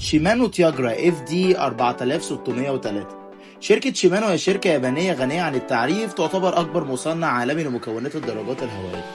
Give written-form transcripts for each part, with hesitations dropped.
شيمانو تياجرا FD 4603. شركة شيمانو هي شركة يابانية غنية عن التعريف، تعتبر أكبر مصنع عالمي لمكونات الدراجات الهوائية.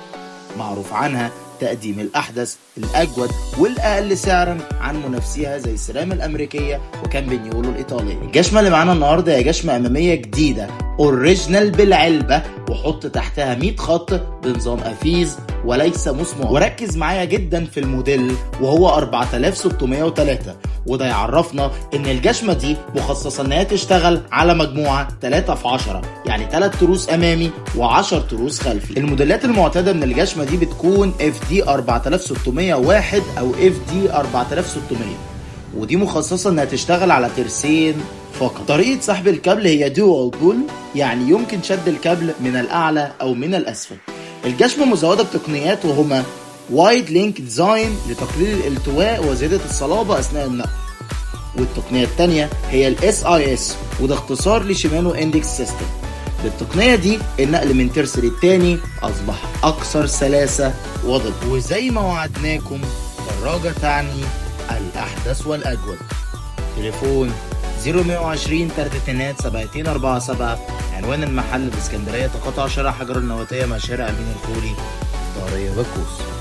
معروف عنها تقديم الأحدث الأجود والأقل سعرا عن منافسيها زي السيرام الأمريكية وكامبينيولو الإيطالية. الجشمة اللي معانا النهاردة هي جشمة أمامية جديدة اوريجينال بالعلبة، وحط تحتها 100 خط بنظام أفيز وليس مسمار. وركز معايا جدا في الموديل وهو 4603، وده يعرفنا ان الجشمة دي مخصصة انها تشتغل على مجموعة 3×10، يعني 3 تروس امامي و10 تروس خلفي. الموديلات المعتادة من الجشمة دي بتكون FD 4601 او FD 4600، ودي مخصصة انها تشتغل على ترسين فقط. طريقة سحب الكابل هي دول بول، يعني يمكن شد الكابل من الاعلى او من الاسفل. الجشمة مزودة بتقنيات وهما وايد لينك ديزاين لتقليل الالتواء وزيادة الصلابة اثناء النقل، والتقنية التانية هي ال SIS، وده اختصار لشيمانو اندكس سيستم. بالتقنية دي النقل من ترس للتاني اصبح اكثر سلاسة ودقة. وزي ما وعدناكم، دراجة تعني الاحدث والاجود. تليفون 0120 3 7247. عنوان المحل باسكندرية، تقاطع شارع حجر النواتية مع شارع امين الخولي، طارية بكوس.